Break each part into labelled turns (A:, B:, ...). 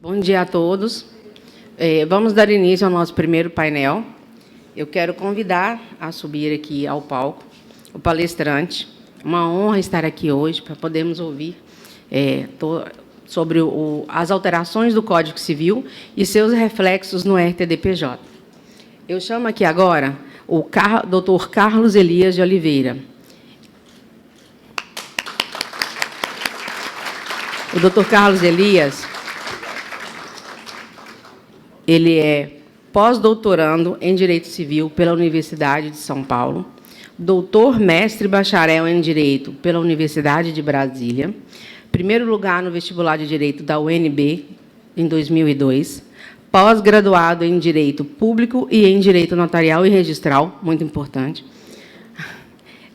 A: Bom dia a todos. Vamos dar início ao nosso primeiro painel. Eu quero convidar a subir aqui ao palco o palestrante. Uma honra estar aqui hoje para podermos ouvir sobre as alterações do Código Civil e seus reflexos no RTD-PJ. Eu chamo aqui agora o Dr. Carlos Elias de Oliveira. O Dr. Carlos Elias, ele é pós-doutorando em Direito Civil pela Universidade de São Paulo, doutor, mestre e bacharel em Direito pela Universidade de Brasília, primeiro lugar no vestibular de Direito da UNB em 2002, pós-graduado em Direito Público e em Direito Notarial e Registral, muito importante,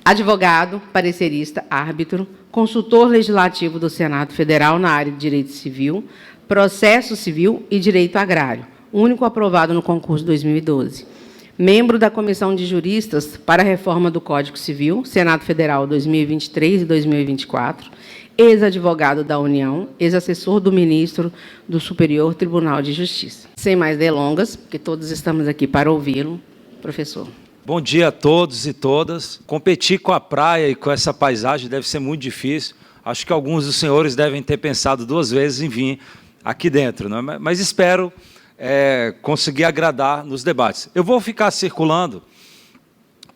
A: advogado, parecerista, árbitro, consultor legislativo do Senado Federal na área de Direito Civil, Processo Civil e Direito Agrário, único aprovado no concurso 2012. Membro da Comissão de Juristas para a Reforma do Código Civil, Senado Federal 2023 e 2024, ex-advogado da União, ex-assessor do ministro do Superior Tribunal de Justiça. Sem mais delongas, porque todos estamos aqui para ouvi-lo, professor.
B: Bom dia a todos e todas. Competir com a praia e com essa paisagem deve ser muito difícil. Acho que alguns dos senhores devem ter pensado duas vezes em vir aqui dentro, não é? Mas espero conseguir agradar nos debates. Eu vou ficar circulando,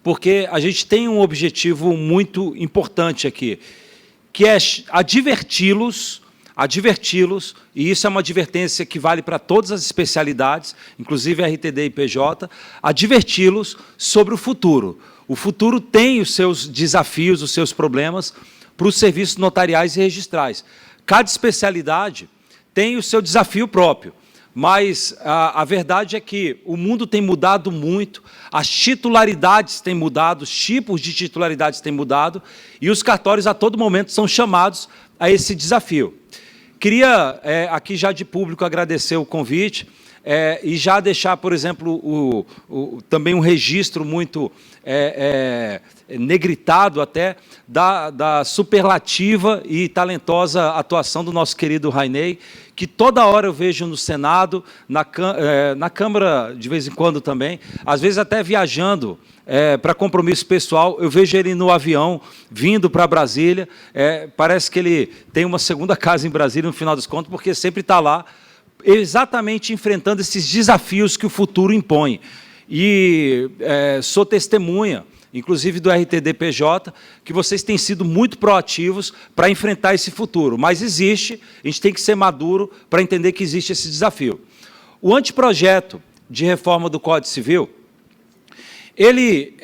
B: porque a gente tem um objetivo muito importante aqui, que é adverti-los, e isso é uma advertência que vale para todas as especialidades, inclusive RTD e PJ, adverti-los sobre o futuro. O futuro tem os seus desafios, os seus problemas para os serviços notariais e registrais. Cada especialidade tem o seu desafio próprio, mas a verdade é que o mundo tem mudado muito, as titularidades têm mudado, os tipos de titularidades têm mudado, e os cartórios, a todo momento, são chamados a esse desafio. Queria, aqui já de público, agradecer o convite e já deixar, por exemplo, também um registro muito negritado até da superlativa e talentosa atuação do nosso querido Rainey, que toda hora eu vejo no Senado, na Câmara de vez em quando também, às vezes até viajando para compromisso pessoal, eu vejo ele no avião, vindo para Brasília, parece que ele tem uma segunda casa em Brasília, no final das contas, porque sempre está lá, exatamente enfrentando esses desafios que o futuro impõe. E sou testemunha, inclusive do RTD-PJ, que vocês têm sido muito proativos para enfrentar esse futuro. Mas existe, a gente tem que ser maduro para entender que existe esse desafio. O anteprojeto de reforma do Código Civil, ele,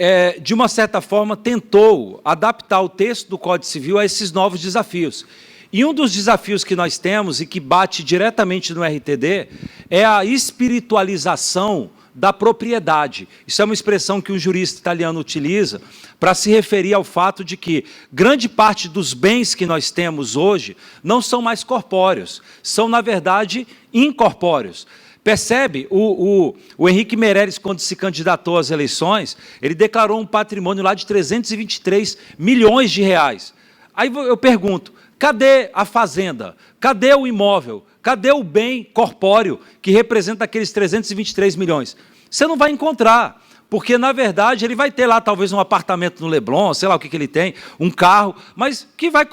B: de uma certa forma, tentou adaptar o texto do Código Civil a esses novos desafios. E um dos desafios que nós temos, e que bate diretamente no RTD, é a espiritualização da propriedade. Isso é uma expressão que um jurista italiano utiliza para se referir ao fato de que grande parte dos bens que nós temos hoje não são mais corpóreos, são, na verdade, incorpóreos. Percebe? O Henrique Meirelles, quando se candidatou às eleições, ele declarou um patrimônio lá de 323 milhões de reais. Aí eu pergunto, cadê a fazenda? Cadê o imóvel? Cadê o bem corpóreo que representa aqueles 323 milhões? Você não vai encontrar, porque, na verdade, ele vai ter lá talvez um apartamento no Leblon, sei lá o que ele tem, um carro, mas que vai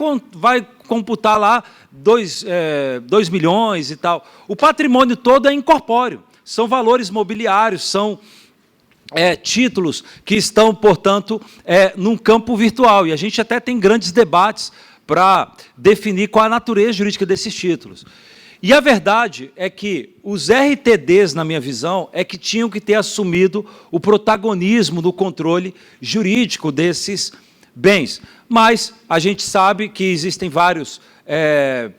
B: computar lá 2 milhões e tal. O patrimônio todo é incorpóreo, são valores mobiliários, são títulos que estão, portanto, num campo virtual. E a gente até tem grandes debates para definir qual a natureza jurídica desses títulos. E a verdade é que os RTDs, na minha visão, que tinham que ter assumido o protagonismo do controle jurídico desses bens. Mas a gente sabe que existem vários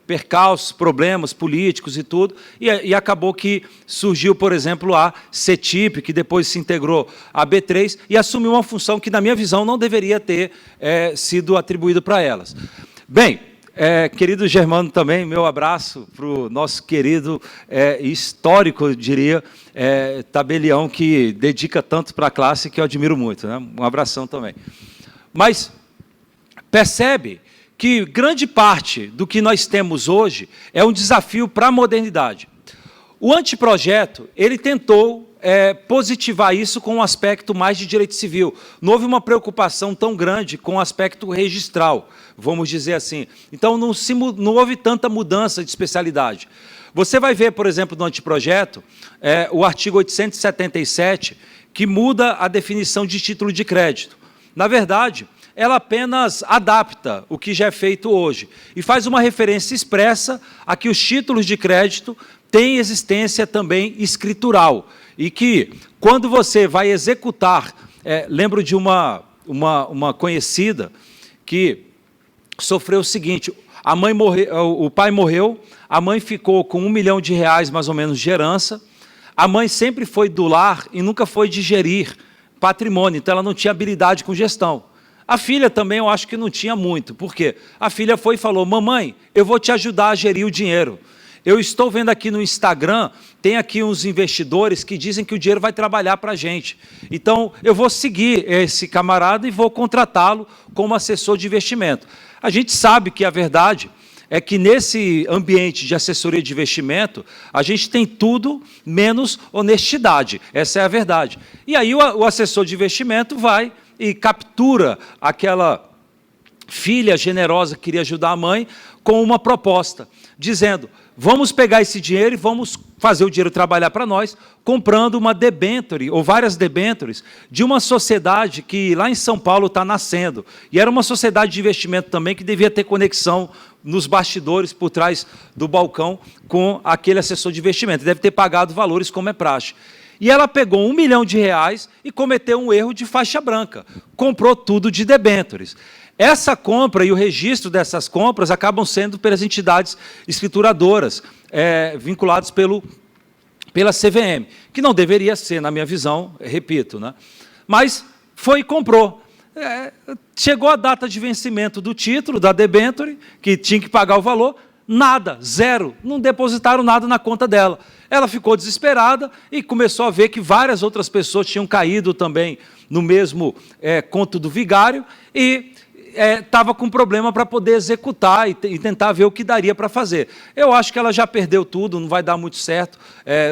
B: percalços, problemas políticos e tudo, e acabou que surgiu, por exemplo, a CETIP, que depois se integrou à B3, e assumiu uma função que, na minha visão, não deveria ter sido atribuída para elas. Bem, querido Germano também, meu abraço para o nosso querido histórico, eu diria, tabelião, que dedica tanto para a classe, que eu admiro muito, né? Um abração também. Mas percebe que grande parte do que nós temos hoje é um desafio para a modernidade. O anteprojeto, ele tentou positivar isso com um aspecto mais de direito civil. Não houve uma preocupação tão grande com o aspecto registral, vamos dizer assim. Então, não houve tanta mudança de especialidade. Você vai ver, por exemplo, no anteprojeto, o artigo 877, que muda a definição de título de crédito. Na verdade, ela apenas adapta o que já é feito hoje e faz uma referência expressa a que os títulos de crédito têm existência também escritural e que, quando você vai executar, lembro de uma conhecida que sofreu o seguinte: a mãe morreu, o pai morreu, a mãe ficou com R$1 milhão mais ou menos de herança, a mãe sempre foi do lar e nunca foi de gerir patrimônio, então ela não tinha habilidade com gestão. A filha também eu acho que não tinha muito, por quê? A filha foi e falou: mamãe, eu vou te ajudar a gerir o dinheiro. Eu estou vendo aqui no Instagram, tem aqui uns investidores que dizem que o dinheiro vai trabalhar para a gente. Então, eu vou seguir esse camarada e vou contratá-lo como assessor de investimento. A gente sabe que a verdade é que nesse ambiente de assessoria de investimento, a gente tem tudo menos honestidade. Essa é a verdade. E aí o assessor de investimento vai e captura aquela filha generosa que queria ajudar a mãe com uma proposta, dizendo: vamos pegar esse dinheiro e vamos fazer o dinheiro trabalhar para nós, comprando uma debênture, ou várias debêntures, de uma sociedade que lá em São Paulo está nascendo. E era uma sociedade de investimento também que devia ter conexão nos bastidores, por trás do balcão, com aquele assessor de investimento. Deve ter pagado valores como é praxe. E ela pegou R$1 milhão e cometeu um erro de faixa branca. Comprou tudo de debêntures. Essa compra e o registro dessas compras acabam sendo pelas entidades escrituradoras, vinculadas pela CVM, que não deveria ser, na minha visão, repito, né? Mas foi e comprou. Chegou a data de vencimento do título, da debênture, que tinha que pagar o valor, nada, zero, não depositaram nada na conta dela. Ela ficou desesperada e começou a ver que várias outras pessoas tinham caído também no mesmo conto do vigário e estava com problema para poder executar e tentar ver o que daria para fazer. Eu acho que ela já perdeu tudo, não vai dar muito certo,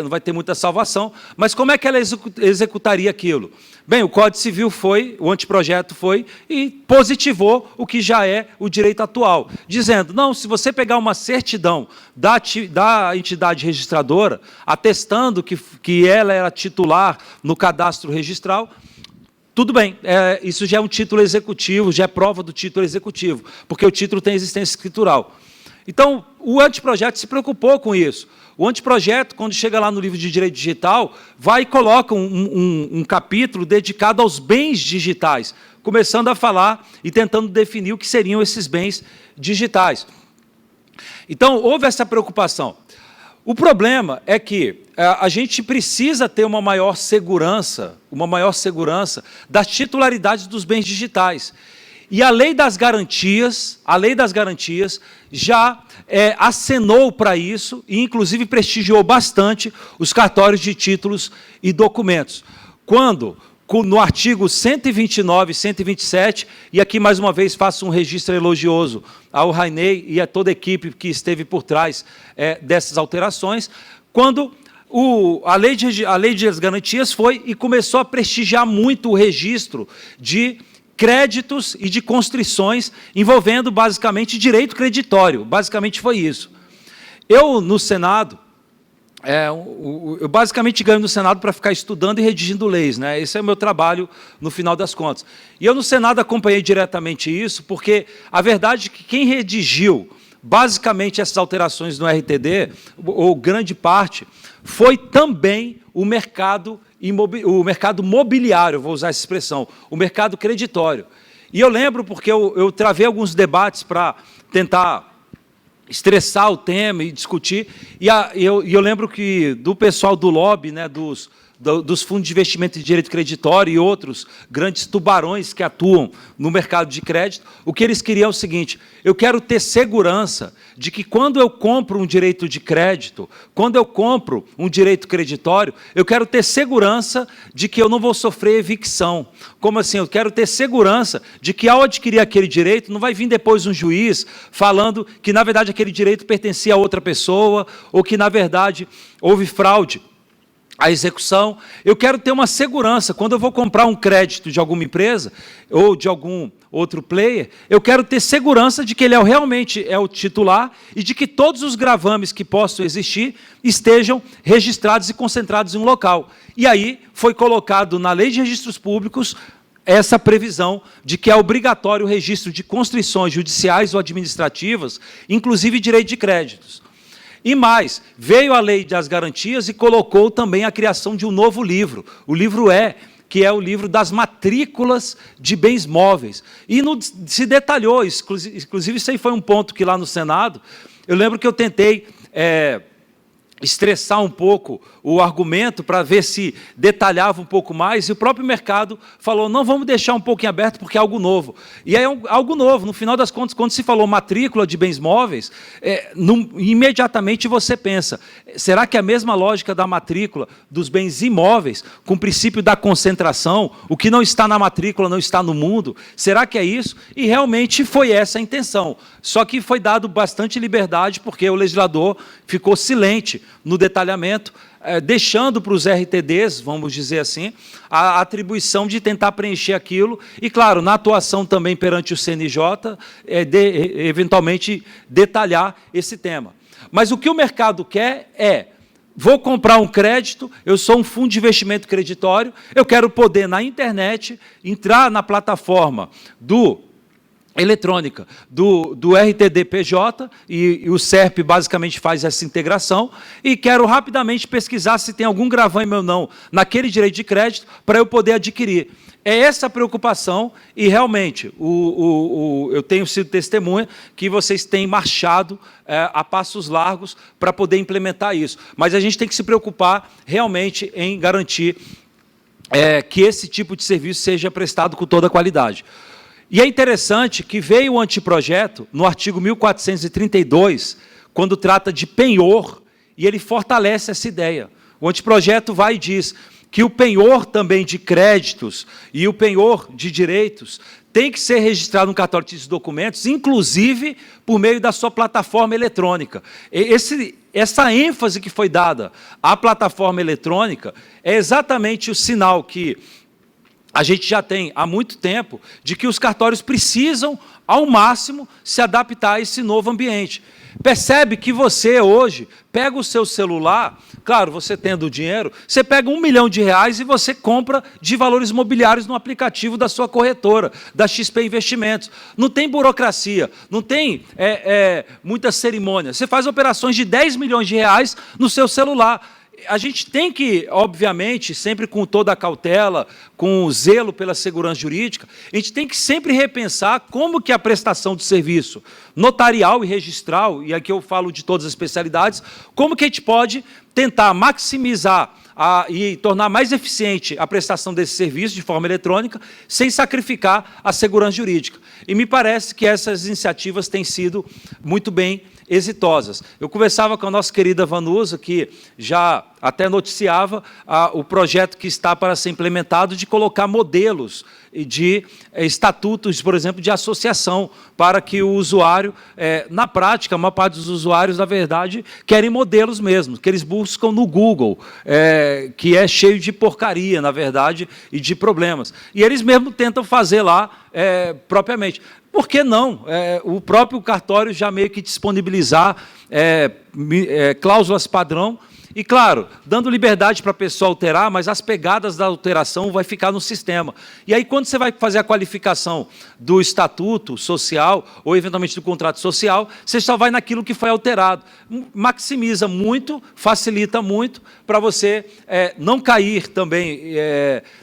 B: não vai ter muita salvação, mas como é que ela executaria aquilo? Bem, o Código Civil foi, o anteprojeto foi, e positivou o que já é o direito atual, dizendo: não, se você pegar uma certidão da entidade registradora, atestando que ela era titular no cadastro registral, tudo bem, isso já é um título executivo, já é prova do título executivo, porque o título tem existência escritural. Então, o anteprojeto se preocupou com isso. O anteprojeto, quando chega lá no livro de Direito Digital, vai e coloca um capítulo dedicado aos bens digitais, começando a falar e tentando definir o que seriam esses bens digitais. Então, houve essa preocupação. O problema é que a gente precisa ter uma maior segurança das titularidades dos bens digitais. E a lei das garantias já acenou para isso e, inclusive, prestigiou bastante os cartórios de títulos e documentos. Quando, no artigo 129 e 127, e aqui mais uma vez faço um registro elogioso ao Rainey e a toda a equipe que esteve por trás dessas alterações, quando a lei das garantias foi e começou a prestigiar muito o registro de créditos e de constrições envolvendo, basicamente, direito creditório. Basicamente foi isso. Eu, no Senado, eu basicamente ganho no Senado para ficar estudando e redigindo leis, né? Esse é o meu trabalho no final das contas. E eu, no Senado, acompanhei diretamente isso, porque a verdade é que quem redigiu basicamente essas alterações no RTD, ou grande parte, foi também o mercado mobiliário, vou usar essa expressão, o mercado creditório. E eu lembro, porque eu travei alguns debates para tentar estressar o tema e discutir, e eu lembro que do pessoal do lobby, né, dos dos fundos de investimento de direito creditório e outros grandes tubarões que atuam no mercado de crédito, o que eles queriam é o seguinte: eu quero ter segurança de que quando eu compro um direito de crédito, quando eu compro um direito creditório, eu quero ter segurança de que eu não vou sofrer evicção. Como assim? Eu quero ter segurança de que, ao adquirir aquele direito, não vai vir depois um juiz falando que, na verdade, aquele direito pertencia a outra pessoa ou que, na verdade, houve fraude à execução. Eu quero ter uma segurança. Quando eu vou comprar um crédito de alguma empresa ou de algum outro player, eu quero ter segurança de que ele realmente é o titular e de que todos os gravames que possam existir estejam registrados e concentrados em um local. E aí foi colocado na Lei de Registros Públicos essa previsão de que é obrigatório o registro de constrições judiciais ou administrativas, inclusive direito de créditos. E mais, veio a Lei das Garantias e colocou também a criação de um novo livro, o livro E, que é o livro das matrículas de bens móveis. E se detalhou, inclusive isso aí foi um ponto que lá no Senado, eu lembro que eu tentei estressar um pouco o argumento para ver se detalhava um pouco mais, e o próprio mercado falou, não, vamos deixar um pouco em aberto porque é algo novo. E é algo novo, no final das contas, quando se falou matrícula de bens móveis, imediatamente você pensa, será que é a mesma lógica da matrícula dos bens imóveis, com o princípio da concentração, o que não está na matrícula não está no mundo? Será que é isso? E realmente foi essa a intenção. Só que foi dado bastante liberdade, porque o legislador ficou silente no detalhamento, deixando para os RTDs, vamos dizer assim, a atribuição de tentar preencher aquilo, e, claro, na atuação também perante o CNJ, eventualmente detalhar esse tema. Mas o que o mercado quer é, vou comprar um crédito, eu sou um fundo de investimento creditório, eu quero poder, na internet, entrar na plataforma eletrônica do RTD-PJ, e o SERP basicamente faz essa integração, e quero rapidamente pesquisar se tem algum gravame ou não naquele direito de crédito para eu poder adquirir. É essa a preocupação, e realmente eu tenho sido testemunha que vocês têm marchado a passos largos para poder implementar isso. Mas a gente tem que se preocupar realmente em garantir que esse tipo de serviço seja prestado com toda a qualidade. E é interessante que veio o anteprojeto, no artigo 1432, quando trata de penhor, e ele fortalece essa ideia. O anteprojeto vai e diz que o penhor também de créditos e o penhor de direitos tem que ser registrado no cartório de títulos e documentos, inclusive por meio da sua plataforma eletrônica. Essa ênfase que foi dada à plataforma eletrônica é exatamente o sinal que a gente já tem há muito tempo de que os cartórios precisam, ao máximo, se adaptar a esse novo ambiente. Percebe que você, hoje, pega o seu celular, claro, você tendo o dinheiro, você pega R$1 milhão e você compra de valores imobiliários no aplicativo da sua corretora, da XP Investimentos. Não tem burocracia, não tem muita cerimônia. Você faz operações de R$10 milhões no seu celular. A gente tem que, obviamente, sempre com toda a cautela, com o zelo pela segurança jurídica, a gente tem que sempre repensar como que a prestação de serviço notarial e registral, e aqui eu falo de todas as especialidades, como que a gente pode tentar maximizar e tornar mais eficiente a prestação desse serviço de forma eletrônica, sem sacrificar a segurança jurídica. E me parece que essas iniciativas têm sido muito bem exitosas. Eu conversava com a nossa querida Vanusa, que já até noticiava o projeto que está para ser implementado de colocar modelos de estatutos, por exemplo, de associação, para que o usuário, na prática, a maior parte dos usuários, na verdade, querem modelos mesmo, que eles buscam no Google, que é cheio de porcaria, na verdade, e de problemas. E eles mesmos tentam fazer lá propriamente. Por que não? O próprio cartório já meio que disponibilizar cláusulas padrão, e, claro, dando liberdade para a pessoa alterar, mas as pegadas da alteração vai ficar no sistema. E aí, quando você vai fazer a qualificação do estatuto social, ou eventualmente do contrato social, você só vai naquilo que foi alterado. Maximiza muito, facilita muito, para você não cair também.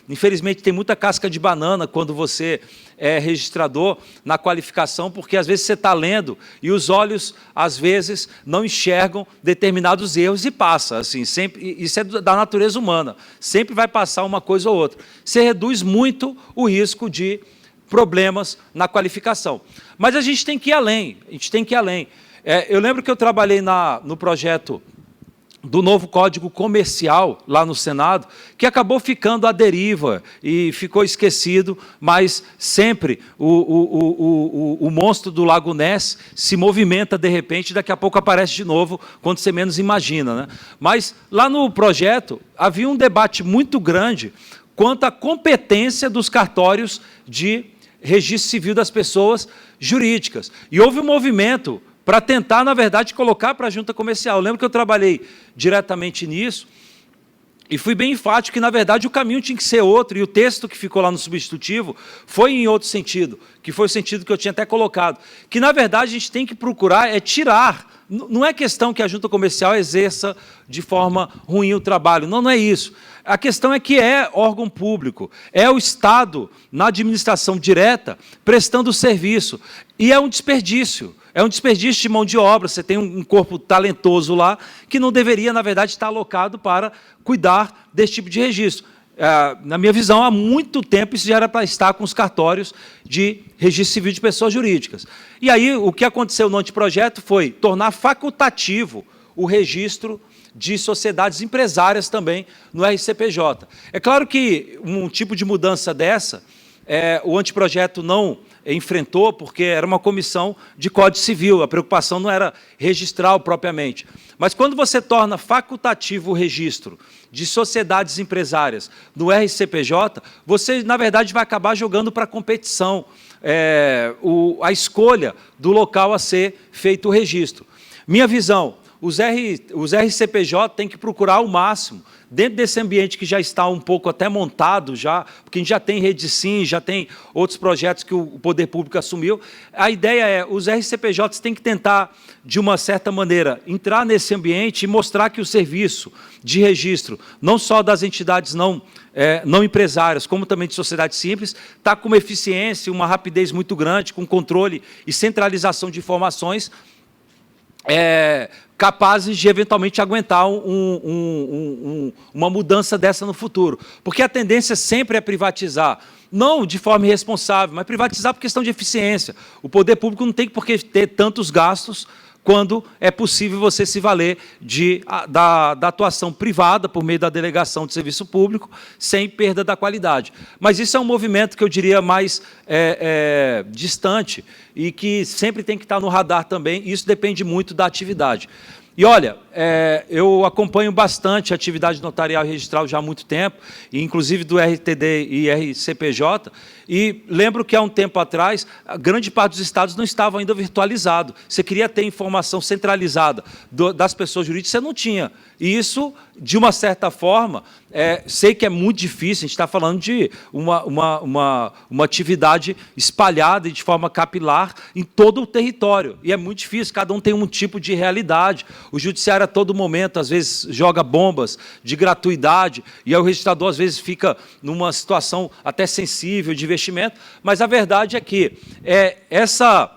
B: Infelizmente, tem muita casca de banana quando você registrador na qualificação, porque às vezes você está lendo e os olhos, às vezes, não enxergam determinados erros e passa. Assim, sempre, isso é da natureza humana, sempre vai passar uma coisa ou outra. Você reduz muito o risco de problemas na qualificação. Mas a gente tem que ir além, eu lembro que eu trabalhei no projeto do novo Código Comercial, lá no Senado, que acabou ficando à deriva e ficou esquecido, mas sempre o monstro do Lago Ness se movimenta de repente, daqui a pouco aparece de novo, quando você menos imagina, né? Mas lá no projeto havia um debate muito grande quanto à competência dos cartórios de registro civil das pessoas jurídicas. E houve um movimento para tentar, na verdade, colocar para a junta comercial. Eu lembro que eu trabalhei diretamente nisso e fui bem enfático que, na verdade, o caminho tinha que ser outro, e o texto que ficou lá no substitutivo foi em outro sentido, que foi o sentido que eu tinha até colocado, que, na verdade, a gente tem que procurar tirar. Não é questão que a junta comercial exerça de forma ruim o trabalho, não é isso. A questão é que é órgão público, é o Estado, na administração direta, prestando serviço, e é um desperdício. É um desperdício de mão de obra, você tem um corpo talentoso lá, que não deveria, na verdade, estar alocado para cuidar desse tipo de registro. Na minha visão, há muito tempo isso já era para estar com os cartórios de registro civil de pessoas jurídicas. E aí, o que aconteceu no anteprojeto foi tornar facultativo o registro de sociedades empresárias também no RCPJ. É claro que um tipo de mudança dessa, o anteprojeto não enfrentou, porque era uma comissão de Código Civil, a preocupação não era registral propriamente. Mas quando você torna facultativo o registro de sociedades empresárias no RCPJ, você, na verdade, vai acabar jogando para a competição a escolha do local a ser feito o registro. Minha visão, os RCPJ têm que procurar ao máximo, dentro desse ambiente que já está um pouco até montado, porque a gente já tem Rede Sim, já tem outros projetos que o poder público assumiu, a ideia os RCPJs têm que tentar, de uma certa maneira, entrar nesse ambiente e mostrar que o serviço de registro, não só das entidades não empresárias, como também de sociedade simples, está com uma eficiência, uma rapidez muito grande, com controle e centralização de informações, capazes de, eventualmente, aguentar uma mudança dessa no futuro. Porque a tendência sempre é privatizar, não de forma irresponsável, mas privatizar por questão de eficiência. O poder público não tem por que ter tantos gastos quando é possível você se valer da atuação privada por meio da delegação de serviço público, sem perda da qualidade. Mas isso é um movimento que eu diria mais distante e que sempre tem que estar no radar também, e isso depende muito da atividade. E, olha, eu acompanho bastante a atividade notarial e registral já há muito tempo, e inclusive do RTD e RCPJ, e lembro que há um tempo atrás, a grande parte dos estados não estava ainda virtualizado. Você queria ter informação centralizada das pessoas jurídicas, você não tinha. E isso, de uma certa forma, sei que é muito difícil, a gente está falando de uma atividade espalhada e de forma capilar em todo o território. E é muito difícil, cada um tem um tipo de realidade. O judiciário, a todo momento, às vezes, joga bombas de gratuidade, e aí o registrador, às vezes, fica numa situação até sensível de investimento, mas a verdade é que essa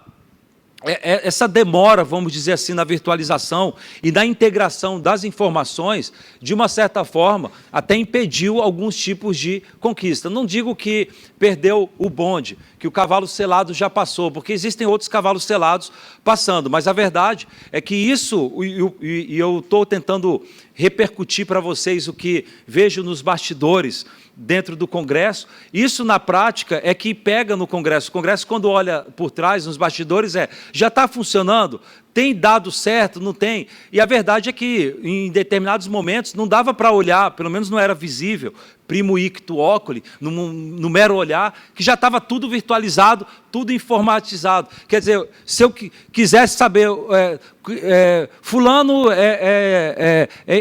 B: demora, vamos dizer assim, na virtualização e na integração das informações, de uma certa forma, até impediu alguns tipos de conquista. Não digo que perdeu o bonde, que o cavalo selado já passou, porque existem outros cavalos selados passando, mas a verdade é que isso, e eu estou tentando repercutir para vocês o que vejo nos bastidores dentro do Congresso, isso na prática é que pega no Congresso. O Congresso, quando olha por trás, nos bastidores, já está funcionando? Tem dado certo? Não tem? E a verdade é que, em determinados momentos, não dava para olhar, pelo menos não era visível, primo ictu oculi, no mero olhar, que já estava tudo virtualizado, tudo informatizado. Quer dizer, se eu quisesse saber, fulano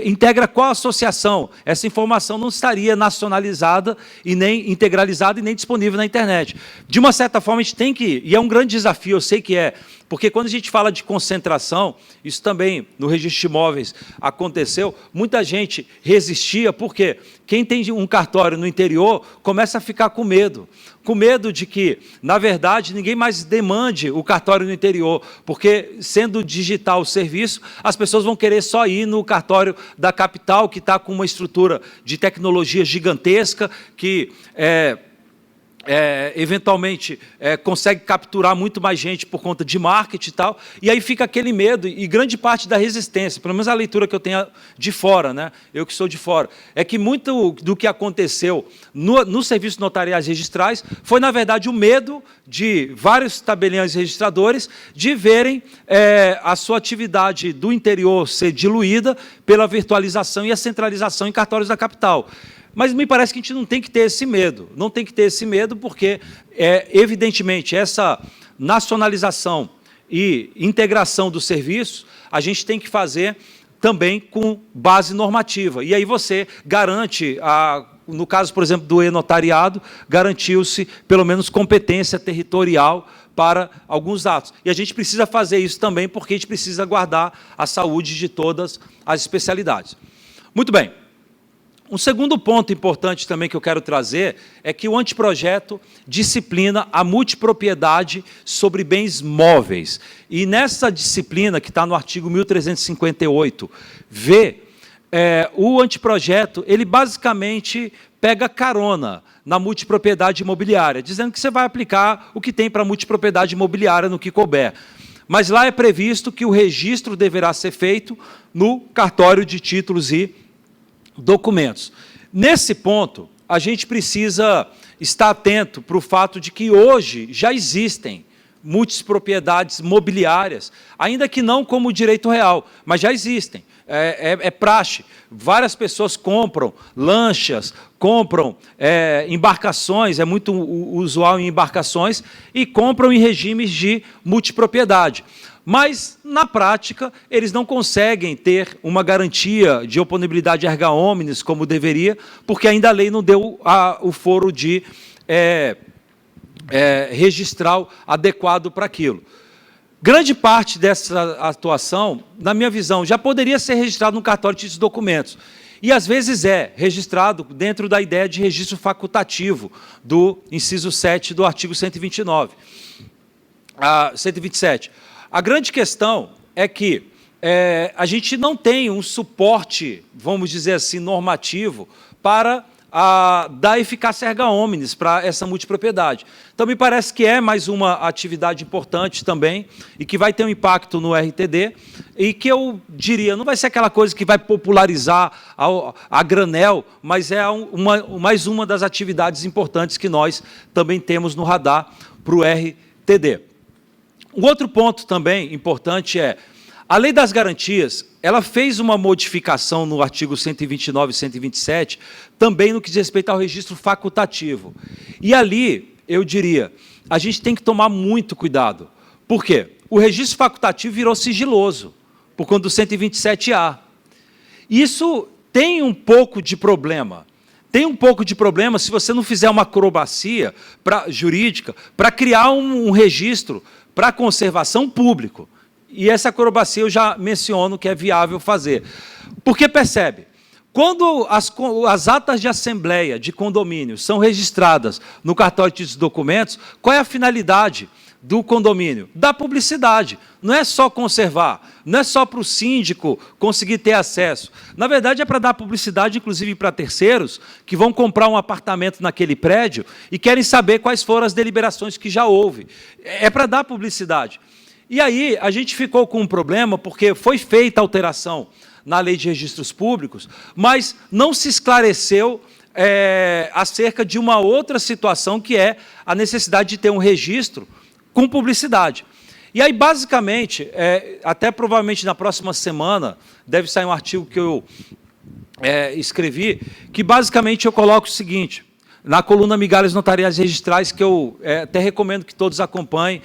B: integra qual associação, essa informação não estaria nacionalizada, e nem integralizada, e nem disponível na internet. De uma certa forma, a gente tem que, e é um grande desafio, eu sei que Porque quando a gente fala de concentração, isso também no registro de imóveis aconteceu, muita gente resistia, porque quem tem um cartório no interior começa a ficar com medo de que, na verdade, ninguém mais demande o cartório no interior, porque, sendo digital o serviço, as pessoas vão querer só ir no cartório da capital, que está com uma estrutura de tecnologia gigantesca, que eventualmente consegue capturar muito mais gente por conta de marketing e tal, e aí fica aquele medo, e grande parte da resistência, pelo menos a leitura que eu tenho de fora, né? Eu que sou de fora, é que muito do que aconteceu nos serviços notariais registrais foi, na verdade, o medo de vários tabeliães registradores de verem a sua atividade do interior ser diluída pela virtualização e a centralização em cartórios da capital. Mas me parece que a gente não tem que ter esse medo. Não tem que ter esse medo porque, evidentemente, essa nacionalização e integração do serviço, a gente tem que fazer também com base normativa. E aí você garante, no caso, por exemplo, do e-notariado, garantiu-se, pelo menos, competência territorial para alguns atos. E a gente precisa fazer isso também porque a gente precisa guardar a saúde de todas as especialidades. Muito bem. Um segundo ponto importante também que eu quero trazer é que o anteprojeto disciplina a multipropriedade sobre bens móveis. E nessa disciplina, que está no artigo 1358-V, o anteprojeto, ele basicamente pega carona na multipropriedade imobiliária, dizendo que você vai aplicar o que tem para multipropriedade imobiliária no que couber. Mas lá é previsto que o registro deverá ser feito no cartório de títulos e documentos. Nesse ponto, a gente precisa estar atento para o fato de que hoje já existem multipropriedades mobiliárias, ainda que não como direito real, mas já existem. É praxe. Várias pessoas compram lanchas, compram embarcações, é muito usual em embarcações, e compram em regimes de multipropriedade. Mas, na prática, eles não conseguem ter uma garantia de oponibilidade erga omnes, como deveria, porque ainda a lei não deu o foro de registral adequado para aquilo. Grande parte dessa atuação, na minha visão, já poderia ser registrado no cartório de documentos. E, às vezes, é registrado dentro da ideia de registro facultativo do inciso 7 do artigo 127. A grande questão é que a gente não tem um suporte, vamos dizer assim, normativo para dar eficácia erga omnes para essa multipropriedade. Então, me parece que é mais uma atividade importante também e que vai ter um impacto no RTD e que eu diria, não vai ser aquela coisa que vai popularizar a granel, mas é mais uma das atividades importantes que nós também temos no radar para o RTD. Um outro ponto também importante é, a Lei das Garantias, ela fez uma modificação no artigo 129 e 127, também no que diz respeito ao registro facultativo. E ali, eu diria, a gente tem que tomar muito cuidado. Por quê? O registro facultativo virou sigiloso, por conta do 127A. Isso tem um pouco de problema. Tem um pouco de problema se você não fizer uma acrobacia jurídica para criar um registro para conservação público. E essa acrobacia eu já menciono que é viável fazer. Porque percebe, quando as atas de assembleia de condomínio são registradas no cartório de documentos, qual é a finalidade do condomínio? Da publicidade. Não é só conservar, não é só para o síndico conseguir ter acesso. Na verdade, é para dar publicidade, inclusive para terceiros, que vão comprar um apartamento naquele prédio e querem saber quais foram as deliberações que já houve. É para dar publicidade. E aí, a gente ficou com um problema, porque foi feita alteração na Lei de Registros Públicos, mas não se esclareceu acerca de uma outra situação, que é a necessidade de ter um registro com publicidade. E aí, basicamente, até provavelmente na próxima semana, deve sair um artigo que eu escrevi, que basicamente eu coloco o seguinte, na coluna Migalhas Notariais Registrais, que eu até recomendo que todos acompanhem,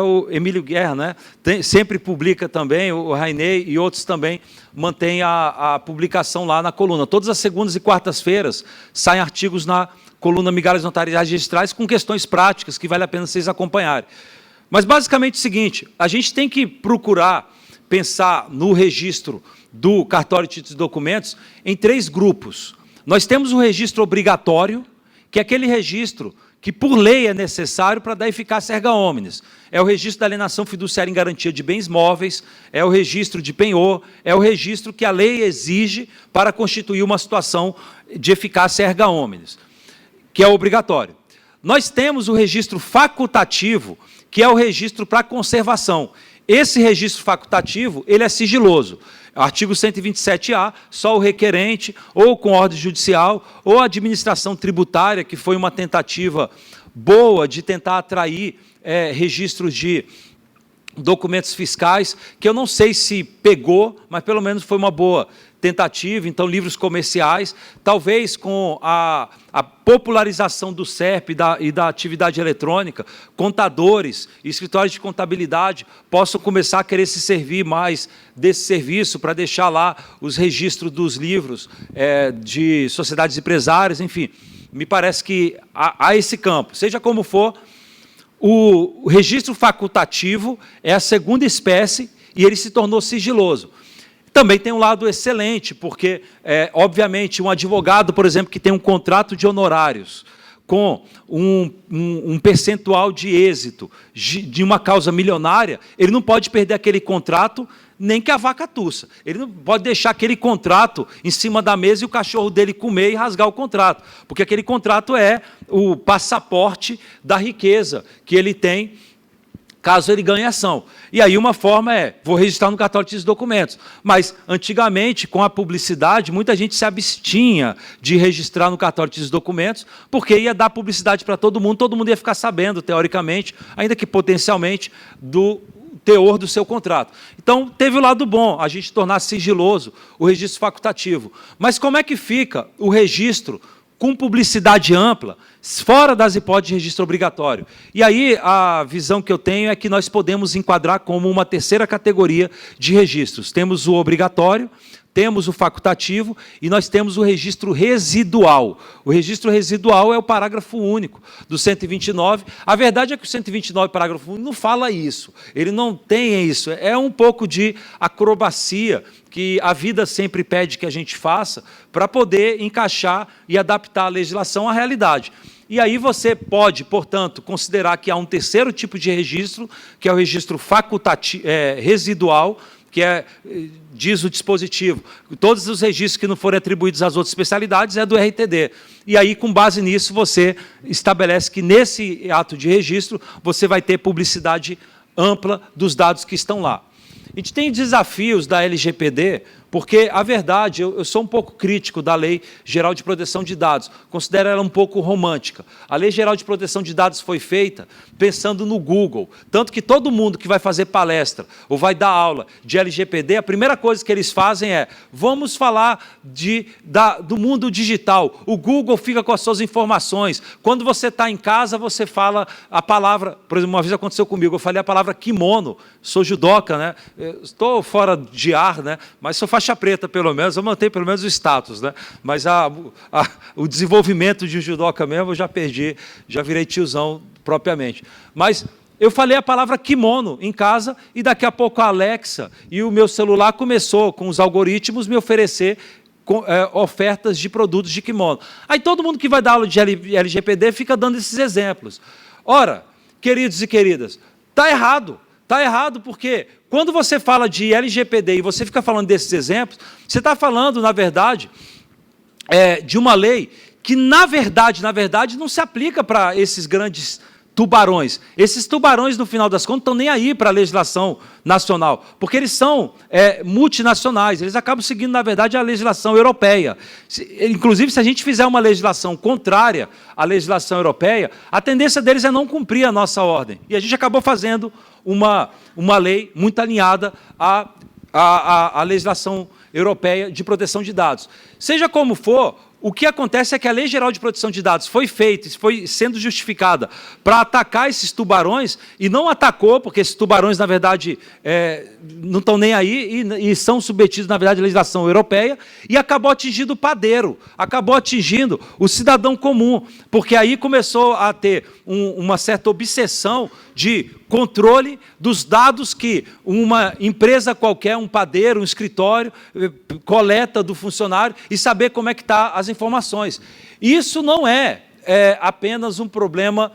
B: o Emílio Guerra, né? Sempre publica também, o Rainei e outros também mantêm a publicação lá na coluna. Todas as segundas e quartas-feiras saem artigos na coluna Migalhas Notariais Registrais com questões práticas que vale a pena vocês acompanharem. Mas, basicamente, é o seguinte, a gente tem que procurar pensar no registro do cartório de títulos e documentos em 3 grupos. Nós temos o registro obrigatório, que é aquele registro que, por lei, é necessário para dar eficácia erga omnes. É o registro da alienação fiduciária em garantia de bens móveis, é o registro de penhor, é o registro que a lei exige para constituir uma situação de eficácia erga omnes, que é obrigatório. Nós temos o registro facultativo, que é o registro para conservação. Esse registro facultativo, ele é sigiloso. Artigo 127-A, só o requerente, ou com ordem judicial, ou a administração tributária, que foi uma tentativa boa de tentar atrair registros de documentos fiscais, que eu não sei se pegou, mas pelo menos foi uma boa tentativa. Então, livros comerciais, talvez com a popularização do SERP e da atividade eletrônica, contadores e escritórios de contabilidade possam começar a querer se servir mais desse serviço para deixar lá os registros dos livros de sociedades empresárias, enfim. Me parece que há esse campo. Seja como for, o registro facultativo é a segunda espécie e ele se tornou sigiloso. Também tem um lado excelente, porque, obviamente, um advogado, por exemplo, que tem um contrato de honorários com um percentual de êxito de uma causa milionária, ele não pode perder aquele contrato nem que a vaca tussa. Ele não pode deixar aquele contrato em cima da mesa e o cachorro dele comer e rasgar o contrato, porque aquele contrato é o passaporte da riqueza que ele tem caso ele ganhe ação. E aí uma forma vou registrar no cartório de documentos. Mas, antigamente, com a publicidade, muita gente se abstinha de registrar no cartório de documentos, porque ia dar publicidade para todo mundo ia ficar sabendo, teoricamente, ainda que potencialmente, do teor do seu contrato. Então, teve o lado bom, a gente tornar sigiloso o registro facultativo. Mas como é que fica o registro com publicidade ampla, fora das hipóteses de registro obrigatório? E aí a visão que eu tenho é que nós podemos enquadrar como uma terceira categoria de registros. Temos o obrigatório, temos o facultativo e nós temos o registro residual. O registro residual é o parágrafo único do 129. A verdade é que o 129, parágrafo único, não fala isso. Ele não tem isso. É um pouco de acrobacia que a vida sempre pede que a gente faça para poder encaixar e adaptar a legislação à realidade. E aí você pode, portanto, considerar que há um terceiro tipo de registro, que é o registro facultativo, residual, que diz o dispositivo, todos os registros que não forem atribuídos às outras especialidades é do RTD. E aí, com base nisso, você estabelece que nesse ato de registro você vai ter publicidade ampla dos dados que estão lá. A gente tem desafios da LGPD, porque, a verdade, eu sou um pouco crítico da Lei Geral de Proteção de Dados, considero ela um pouco romântica. A Lei Geral de Proteção de Dados foi feita pensando no Google, tanto que todo mundo que vai fazer palestra ou vai dar aula de LGPD, a primeira coisa que eles fazem é, vamos falar do mundo digital, o Google fica com as suas informações, quando você está em casa, você fala a palavra, por exemplo, uma vez aconteceu comigo, eu falei a palavra kimono, sou judoca, né? Estou fora de ar, né? Mas sou faixa preta, pelo menos, eu mantenho pelo menos o status, né? Mas o desenvolvimento de judoca mesmo eu já perdi, já virei tiozão propriamente. Mas eu falei a palavra kimono em casa e daqui a pouco a Alexa e o meu celular começou com os algoritmos me oferecer ofertas de produtos de kimono. Aí todo mundo que vai dar aula de LGPD fica dando esses exemplos. Ora, queridos e queridas, está errado. Está errado porque quando você fala de LGPD e você fica falando desses exemplos, você está falando, na verdade, de uma lei que, na verdade, não se aplica para esses grandes tubarões. Esses tubarões, no final das contas, não estão nem aí para a legislação nacional, porque eles são multinacionais, eles acabam seguindo, na verdade, a legislação europeia. Inclusive, se a gente fizer uma legislação contrária à legislação europeia, a tendência deles é não cumprir a nossa ordem. E a gente acabou fazendo uma lei muito alinhada à legislação europeia de proteção de dados. Seja como for, o que acontece é que a Lei Geral de Proteção de Dados foi feita, foi sendo justificada para atacar esses tubarões, e não atacou, porque esses tubarões, na verdade, não estão nem aí e são submetidos, na verdade, à legislação europeia, e acabou atingindo o padeiro, acabou atingindo o cidadão comum, porque aí começou a ter uma certa obsessão de controle dos dados que uma empresa qualquer, um padeiro, um escritório, coleta do funcionário e saber como é que estão as informações. Isso não é apenas um problema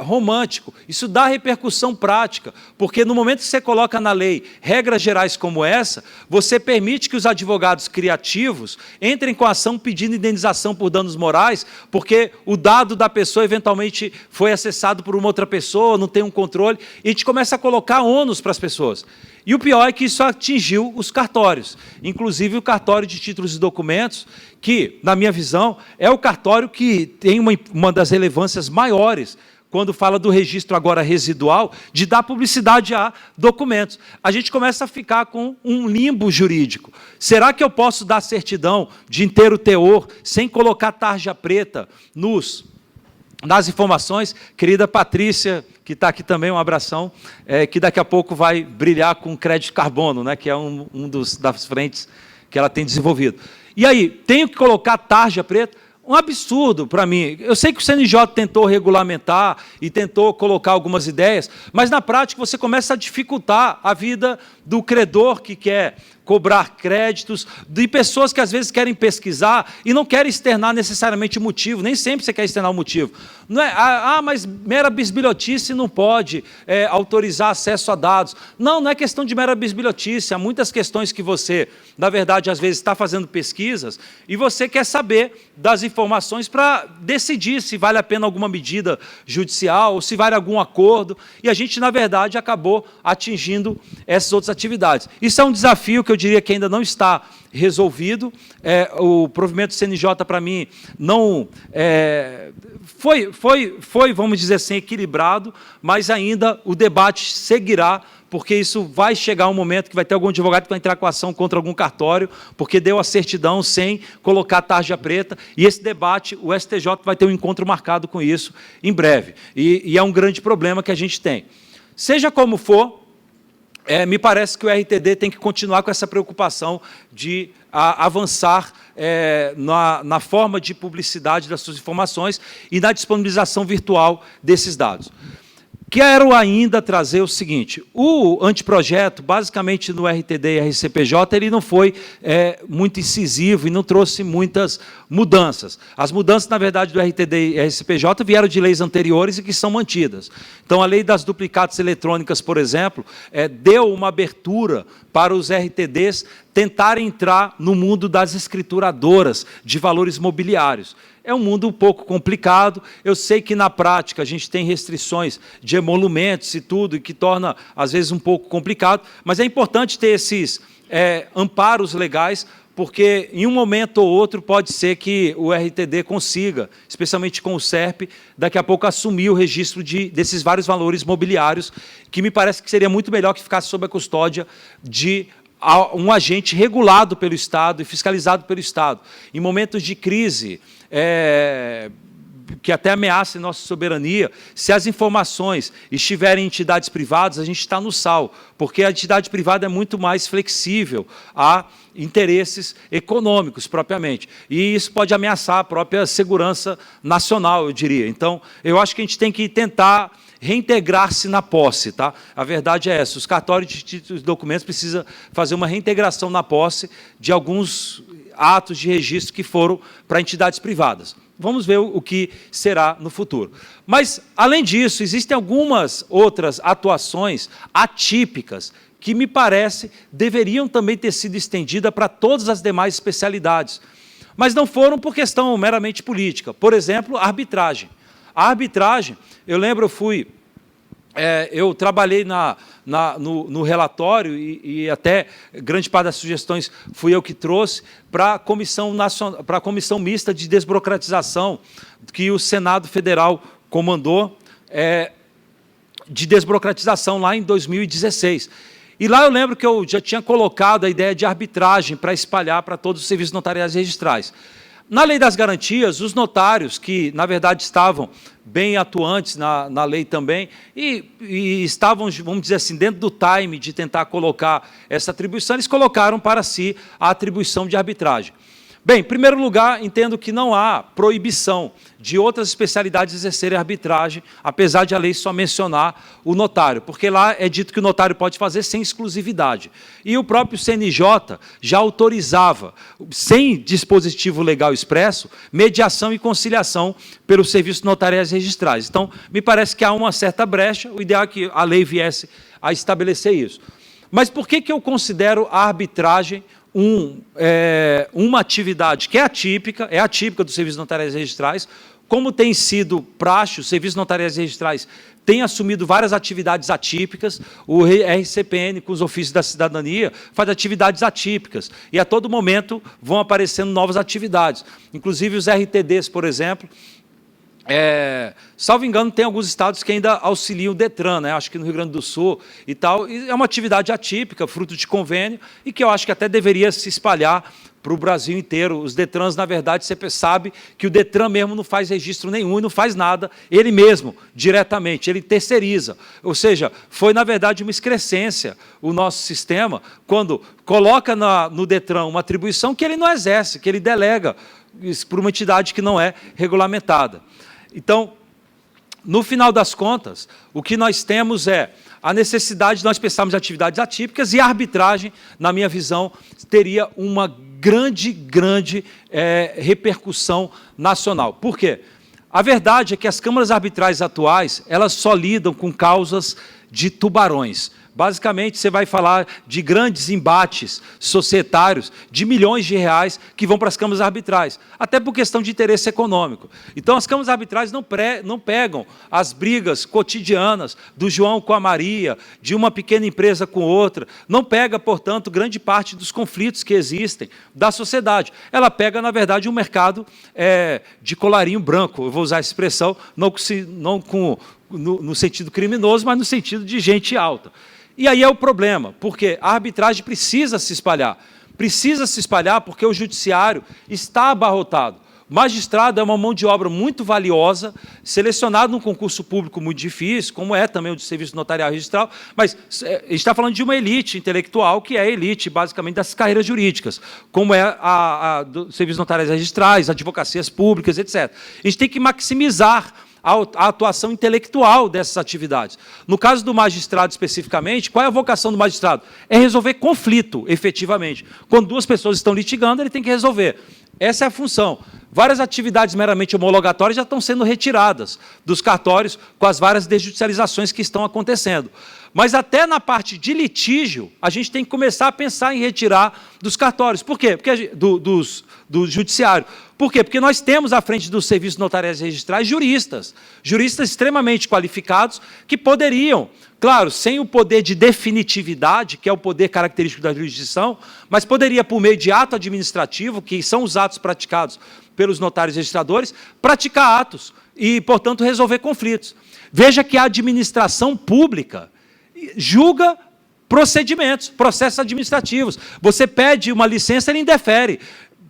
B: romântico, isso dá repercussão prática, porque no momento que você coloca na lei regras gerais como essa, você permite que os advogados criativos entrem com ação pedindo indenização por danos morais, porque o dado da pessoa eventualmente foi acessado por uma outra pessoa, não tem um controle, e a gente começa a colocar ônus para as pessoas. E o pior é que isso atingiu os cartórios, inclusive o cartório de títulos e documentos, que, na minha visão, é o cartório que tem uma das relevâncias maiores, quando fala do registro agora residual, de dar publicidade a documentos. A gente começa a ficar com um limbo jurídico. Será que eu posso dar certidão de inteiro teor, sem colocar tarja preta nas informações? Querida Patrícia, que está aqui também, um abração, que daqui a pouco vai brilhar com crédito carbono, né, que é das frentes que ela tem desenvolvido. E aí, tenho que colocar tarja preta? Um absurdo para mim. Eu sei que o CNJ tentou regulamentar e tentou colocar algumas ideias, mas, na prática, você começa a dificultar a vida do credor que quer cobrar créditos, de pessoas que, às vezes, querem pesquisar e não querem externar necessariamente o motivo, nem sempre você quer externar o motivo. Não é, mas mera bisbilhotice não pode autorizar acesso a dados. Não é questão de mera bisbilhotice, há muitas questões que você, na verdade, às vezes, está fazendo pesquisas e você quer saber das informações para decidir se vale a pena alguma medida judicial, ou se vale algum acordo, e a gente, na verdade, acabou atingindo essas outras atividades. Isso é um desafio que eu diria que ainda não está resolvido. O provimento do CNJ, para mim, não foi, vamos dizer assim, equilibrado, mas ainda o debate seguirá, porque isso vai chegar um momento que vai ter algum advogado que vai entrar com ação contra algum cartório, porque deu a certidão sem colocar tarja preta, e esse debate, o STJ vai ter um encontro marcado com isso em breve. E é um grande problema que a gente tem. Seja como for, me parece que o RTD tem que continuar com essa preocupação de avançar na forma de publicidade das suas informações e na disponibilização virtual desses dados. Quero ainda trazer o seguinte: o anteprojeto, basicamente no RTD e RCPJ, ele não foi muito incisivo e não trouxe muitas mudanças. As mudanças, na verdade, do RTD e RCPJ vieram de leis anteriores e que são mantidas. Então, a lei das duplicatas eletrônicas, por exemplo, deu uma abertura para os RTDs tentarem entrar no mundo das escrituradoras de valores mobiliários. É um mundo um pouco complicado, eu sei que na prática a gente tem restrições de emolumentos e tudo, e que torna, às vezes, um pouco complicado, mas é importante ter esses amparos legais, porque em um momento ou outro pode ser que o RTD consiga, especialmente com o SERP, daqui a pouco assumir o registro desses vários valores mobiliários, que me parece que seria muito melhor que ficasse sob a custódia de um agente regulado pelo Estado e fiscalizado pelo Estado. Em momentos de crise, que até ameacem nossa soberania, se as informações estiverem em entidades privadas, a gente está no sal, porque a entidade privada é muito mais flexível a interesses econômicos, propriamente. E isso pode ameaçar a própria segurança nacional, eu diria. Então, eu acho que a gente tem que tentar reintegrar-se na posse, tá? A verdade é essa: os cartórios de títulos e documentos precisam fazer uma reintegração na posse de alguns atos de registro que foram para entidades privadas. Vamos ver o que será no futuro. Mas, além disso, existem algumas outras atuações atípicas que, me parece, deveriam também ter sido estendidas para todas as demais especialidades, mas não foram por questão meramente política. Por exemplo, a arbitragem. A arbitragem, eu lembro, eu trabalhei no relatório e até grande parte das sugestões fui eu que trouxe para a Comissão Mista de Desburocratização que o Senado Federal comandou, de desburocratização lá em 2016. E lá eu lembro que eu já tinha colocado a ideia de arbitragem para espalhar para todos os serviços notariais e registrais. Na lei das garantias, os notários, que, na verdade, estavam bem atuantes na lei também, e estavam, vamos dizer assim, dentro do time de tentar colocar essa atribuição, eles colocaram para si a atribuição de arbitragem. Bem, em primeiro lugar, entendo que não há proibição de outras especialidades exercerem arbitragem, apesar de a lei só mencionar o notário, porque lá é dito que o notário pode fazer sem exclusividade. E o próprio CNJ já autorizava, sem dispositivo legal expresso, mediação e conciliação pelos serviços notariais registrais. Então, me parece que há uma certa brecha, o ideal é que a lei viesse a estabelecer isso. Mas por que eu considero a arbitragem uma atividade que é atípica dos serviços notariais registrais, como tem sido praxe, os serviços notariais registrais têm assumido várias atividades atípicas, o RCPN, com os ofícios da cidadania, faz atividades atípicas, e a todo momento vão aparecendo novas atividades, inclusive os RTDs, por exemplo. Salvo engano, tem alguns estados que ainda auxiliam o DETRAN, né? Acho que no Rio Grande do Sul e tal, e é uma atividade atípica, fruto de convênio, e que eu acho que até deveria se espalhar para o Brasil inteiro. Os DETRANs, na verdade, você sabe que o DETRAN mesmo não faz registro nenhum e não faz nada, ele mesmo, diretamente, ele terceiriza. Ou seja, foi, na verdade, uma excrescência o nosso sistema, quando coloca no DETRAN uma atribuição que ele não exerce, que ele delega por uma entidade que não é regulamentada. Então, no final das contas, o que nós temos é a necessidade de nós pensarmos em atividades atípicas, e a arbitragem, na minha visão, teria uma grande repercussão nacional. Por quê? A verdade é que as câmaras arbitrais atuais, elas só lidam com causas de tubarões. Basicamente, você vai falar de grandes embates societários de milhões de reais que vão para as câmaras arbitrais, até por questão de interesse econômico. Então, as câmaras arbitrais não pegam as brigas cotidianas do João com a Maria, de uma pequena empresa com outra, não pega, portanto, grande parte dos conflitos que existem da sociedade. Ela pega, na verdade, um mercado de colarinho branco, eu vou usar essa expressão, não no sentido criminoso, mas no sentido de gente alta. E aí é o problema, porque a arbitragem precisa se espalhar porque o judiciário está abarrotado. O magistrado é uma mão de obra muito valiosa, selecionado num concurso público muito difícil, como é também o de serviço notarial registral, mas a gente está falando de uma elite intelectual, que é a elite, basicamente, das carreiras jurídicas, como é a do serviço notariais registrais, advocacias públicas, etc. A gente tem que maximizar a atuação intelectual dessas atividades. No caso do magistrado, especificamente, qual é a vocação do magistrado? É resolver conflito, efetivamente. Quando duas pessoas estão litigando, ele tem que resolver. Essa é a função. Várias atividades meramente homologatórias já estão sendo retiradas dos cartórios com as várias desjudicializações que estão acontecendo. Mas até na parte de litígio, a gente tem que começar a pensar em retirar dos cartórios. Por quê? Porque do judiciário. Por quê? Porque nós temos à frente dos serviços notariais registrais juristas extremamente qualificados que poderiam, claro, sem o poder de definitividade, que é o poder característico da jurisdição, mas poderia, por meio de ato administrativo, que são os atos praticados pelos notários registradores, praticar atos e, portanto, resolver conflitos. Veja que a administração pública julga procedimentos, processos administrativos. Você pede uma licença, ele indefere.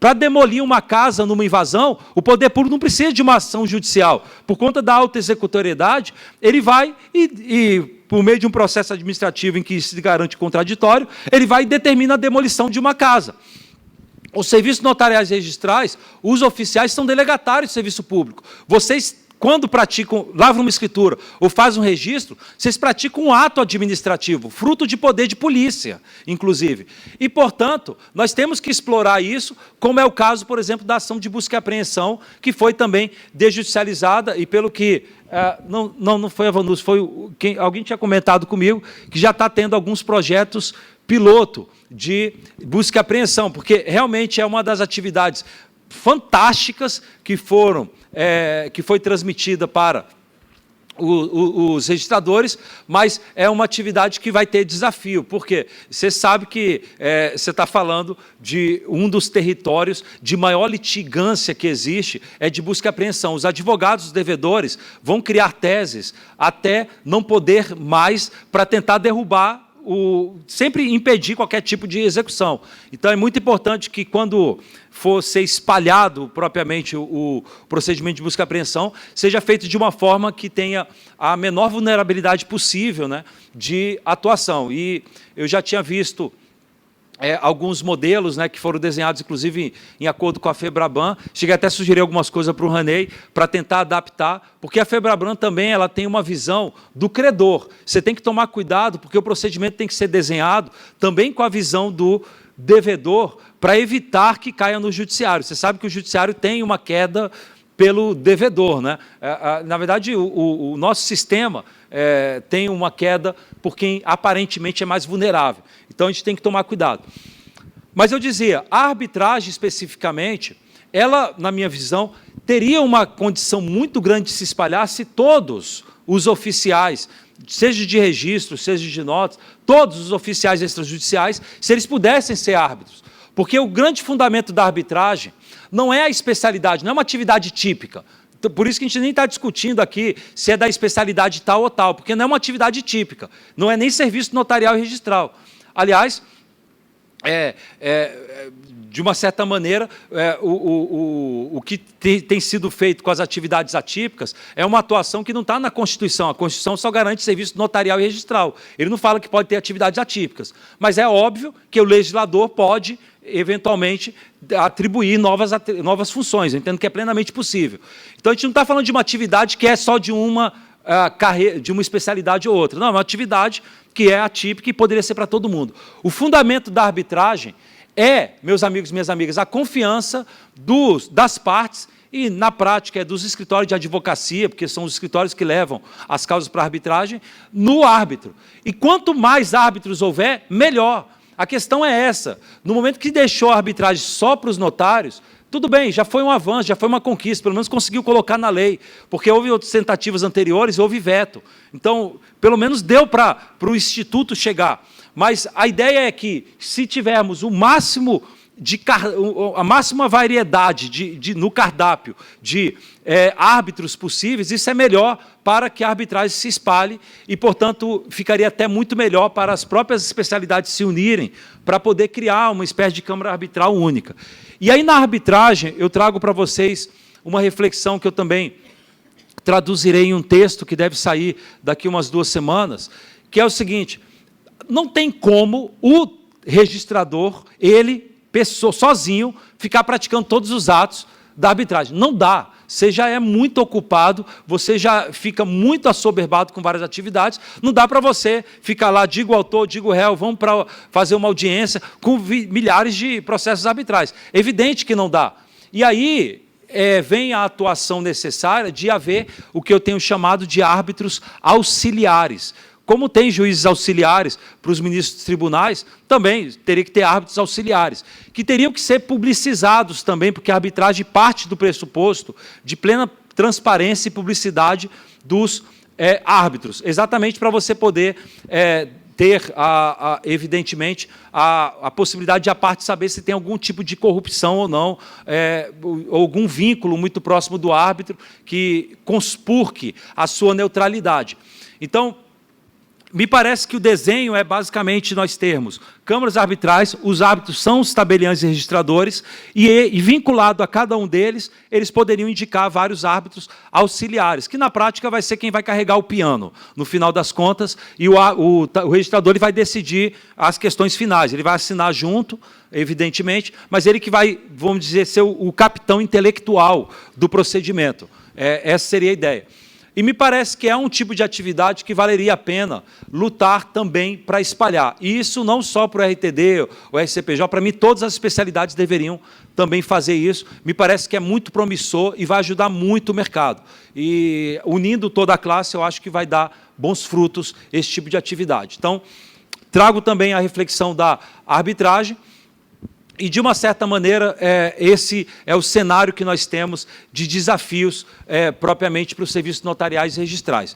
B: Para demolir uma casa numa invasão, o poder público não precisa de uma ação judicial. Por conta da auto-executoriedade, ele vai e, por meio de um processo administrativo em que se garante contraditório, ele vai e determina a demolição de uma casa. Os serviços notariais registrais, os oficiais são delegatários de serviço público. Vocês, quando praticam, lavram uma escritura ou fazem um registro, vocês praticam um ato administrativo, fruto de poder de polícia, inclusive. E, portanto, nós temos que explorar isso, como é o caso, por exemplo, da ação de busca e apreensão, que foi também desjudicializada, e pelo que... não foi a Vanus, alguém tinha comentado comigo, que já está tendo alguns projetos piloto de busca e apreensão, porque realmente é uma das atividades fantásticas que foi transmitida para os registradores, mas é uma atividade que vai ter desafio, porque você sabe que você está falando de um dos territórios de maior litigância que existe, é de busca e apreensão. Os advogados, os devedores, vão criar teses até não poder mais para tentar derrubar sempre impedir qualquer tipo de execução. Então, é muito importante que, quando for ser espalhado propriamente o procedimento de busca e apreensão, seja feito de uma forma que tenha a menor vulnerabilidade possível, né, de atuação. E eu já tinha visto alguns modelos, né, que foram desenhados, inclusive, em acordo com a FEBRABAN. Cheguei até a sugerir algumas coisas para o Raney, para tentar adaptar, porque a FEBRABAN também ela tem uma visão do credor. Você tem que tomar cuidado, porque o procedimento tem que ser desenhado também com a visão do devedor, para evitar que caia no judiciário. Você sabe que o judiciário tem uma queda pelo devedor, né? Na verdade, o nosso sistema tem uma queda por quem aparentemente é mais vulnerável. Então, a gente tem que tomar cuidado. Mas eu dizia, a arbitragem, especificamente, ela, na minha visão, teria uma condição muito grande de se espalhar se todos os oficiais, seja de registro, seja de notas, todos os oficiais extrajudiciais, se eles pudessem ser árbitros. Porque o grande fundamento da arbitragem não é a especialidade, não é uma atividade típica. Por isso que a gente nem está discutindo aqui se é da especialidade tal ou tal, porque não é uma atividade típica, não é nem serviço notarial e registral. Aliás, de uma certa maneira, o que tem sido feito com as atividades atípicas é uma atuação que não está na Constituição. A Constituição só garante serviço notarial e registral. Ele não fala que pode ter atividades atípicas. Mas é óbvio que o legislador pode, eventualmente, atribuir novas funções. Eu entendo que é plenamente possível. Então, a gente não está falando de uma atividade que é só de uma carreira, de uma especialidade ou outra. Não, é uma atividade que é atípica e poderia ser para todo mundo. O fundamento da arbitragem meus amigos e minhas amigas, a confiança das partes e, na prática, dos escritórios de advocacia, porque são os escritórios que levam as causas para a arbitragem, no árbitro. E quanto mais árbitros houver, melhor. A questão é essa. No momento que deixou a arbitragem só para os notários, tudo bem, já foi um avanço, já foi uma conquista, pelo menos conseguiu colocar na lei, porque houve outras tentativas anteriores, houve veto. Então, pelo menos deu para o Instituto chegar. Mas a ideia é que, se tivermos a máxima variedade no cardápio de árbitros possíveis, isso é melhor para que a arbitragem se espalhe e, portanto, ficaria até muito melhor para as próprias especialidades se unirem para poder criar uma espécie de câmara arbitral única. E aí, na arbitragem, eu trago para vocês uma reflexão que eu também traduzirei em um texto que deve sair daqui umas 2 semanas, que é o seguinte: não tem como o registrador, sozinho, ficar praticando todos os atos da arbitragem. Não dá. Você já é muito ocupado, você já fica muito assoberbado com várias atividades, não dá para você ficar lá, digo autor, digo réu, vamos para fazer uma audiência com milhares de processos arbitrais. É evidente que não dá. E aí vem a atuação necessária de haver o que eu tenho chamado de árbitros auxiliares. Como tem juízes auxiliares para os ministros dos tribunais, também teria que ter árbitros auxiliares, que teriam que ser publicizados também, porque a arbitragem parte do pressuposto de plena transparência e publicidade dos árbitros, exatamente para você poder ter, evidentemente, a possibilidade de a parte saber se tem algum tipo de corrupção ou não, algum vínculo muito próximo do árbitro que conspurque a sua neutralidade. Então, me parece que o desenho é basicamente nós termos câmaras arbitrais, os árbitros são os tabeliães e registradores, e vinculado a cada um deles, eles poderiam indicar vários árbitros auxiliares, que na prática vai ser quem vai carregar o piano, no final das contas, e o registrador ele vai decidir as questões finais, ele vai assinar junto, evidentemente, mas ele que vai, vamos dizer, ser o capitão intelectual do procedimento. Essa seria a ideia. E me parece que é um tipo de atividade que valeria a pena lutar também para espalhar. E isso não só para o RTD, o RCPJ, para mim todas as especialidades deveriam também fazer isso. Me parece que é muito promissor e vai ajudar muito o mercado. E unindo toda a classe, eu acho que vai dar bons frutos esse tipo de atividade. Então, trago também a reflexão da arbitragem. E, de uma certa maneira, esse é o cenário que nós temos de desafios propriamente para os serviços notariais e registrais.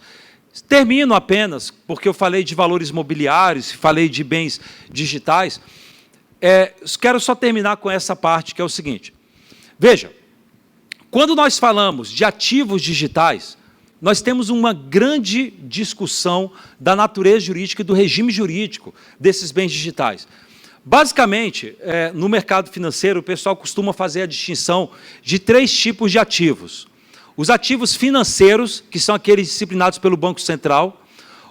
B: Termino apenas, porque eu falei de valores mobiliários, falei de bens digitais, quero só terminar com essa parte, que é o seguinte. Veja, quando nós falamos de ativos digitais, nós temos uma grande discussão da natureza jurídica e do regime jurídico desses bens digitais. Basicamente, no mercado financeiro, o pessoal costuma fazer a distinção de 3 tipos de ativos. Os ativos financeiros, que são aqueles disciplinados pelo Banco Central,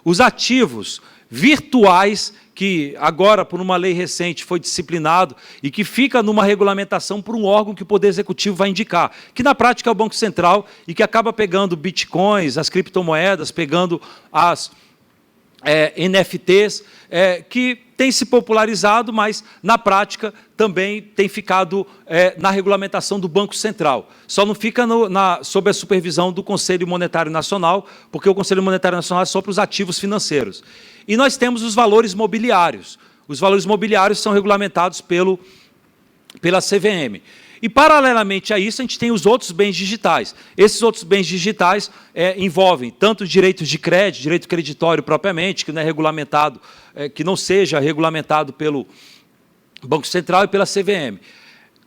B: os ativos virtuais, que agora, por uma lei recente, foi disciplinado e que fica numa regulamentação por um órgão que o Poder Executivo vai indicar, que na prática é o Banco Central e que acaba pegando bitcoins, as criptomoedas, pegando as NFTs, que tem se popularizado, mas na prática também tem ficado na regulamentação do Banco Central. Só não fica sob a supervisão do Conselho Monetário Nacional, porque o Conselho Monetário Nacional é só para os ativos financeiros. E nós temos os valores mobiliários. Os valores mobiliários são regulamentados pela CVM. E, paralelamente a isso, a gente tem os outros bens digitais. Esses outros bens digitais envolvem tanto direitos de crédito, direito creditório propriamente, que não é regulamentado, que não seja regulamentado pelo Banco Central e pela CVM.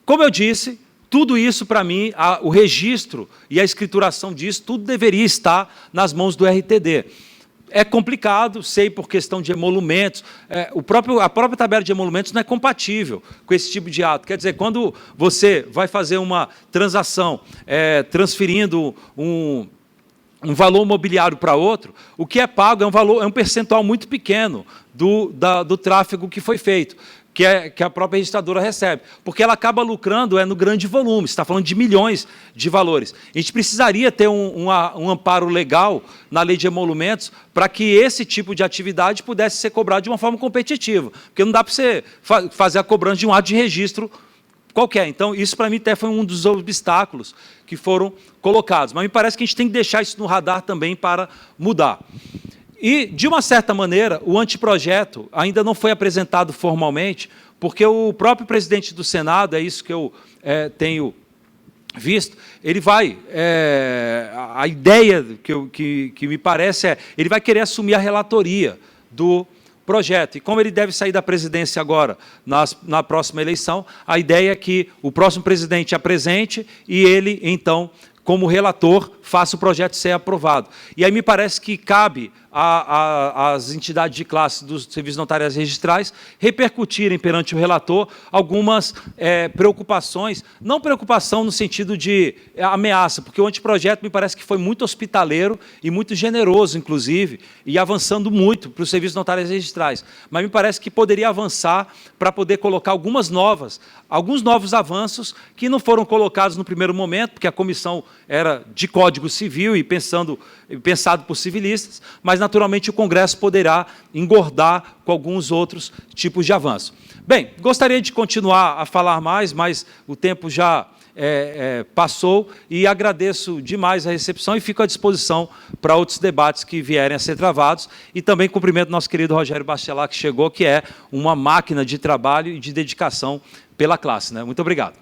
B: Como eu disse, tudo isso, para mim, o registro e a escrituração disso, tudo deveria estar nas mãos do RTD. É complicado, sei por questão de emolumentos, a própria tabela de emolumentos não é compatível com esse tipo de ato. Quer dizer, quando você vai fazer uma transação transferindo um valor mobiliário para outro, o que é pago é um percentual muito pequeno do tráfego que foi feito, que a própria registradora recebe, porque ela acaba lucrando no grande volume, você está falando de milhões de valores. A gente precisaria ter um amparo legal na lei de emolumentos para que esse tipo de atividade pudesse ser cobrado de uma forma competitiva, porque não dá para você fazer a cobrança de um ato de registro qualquer. Então, isso para mim até foi um dos obstáculos que foram colocados, mas me parece que a gente tem que deixar isso no radar também para mudar. E, de uma certa maneira, o anteprojeto ainda não foi apresentado formalmente, porque o próprio presidente do Senado, é isso que eu tenho visto, ele vai, a ideia que me parece ele vai querer assumir a relatoria do projeto. E como ele deve sair da presidência agora, na próxima eleição, a ideia é que o próximo presidente apresente e ele, então, como relator, faça o projeto ser aprovado. E aí me parece que cabe às entidades de classe dos serviços notariais registrais repercutirem perante o relator algumas preocupações, não preocupação no sentido de ameaça, porque o anteprojeto me parece que foi muito hospitaleiro e muito generoso, inclusive, e avançando muito para os serviços notariais registrais. Mas me parece que poderia avançar para poder colocar alguns novos avanços que não foram colocados no primeiro momento, porque a comissão era de Código Civil e pensado por civilistas, mas, naturalmente, o Congresso poderá engordar com alguns outros tipos de avanço. Bem, gostaria de continuar a falar mais, mas o tempo já passou e agradeço demais a recepção e fico à disposição para outros debates que vierem a ser travados e também cumprimento nosso querido Rogério Bachelard, que chegou, que é uma máquina de trabalho e de dedicação pela classe, né? Muito obrigado.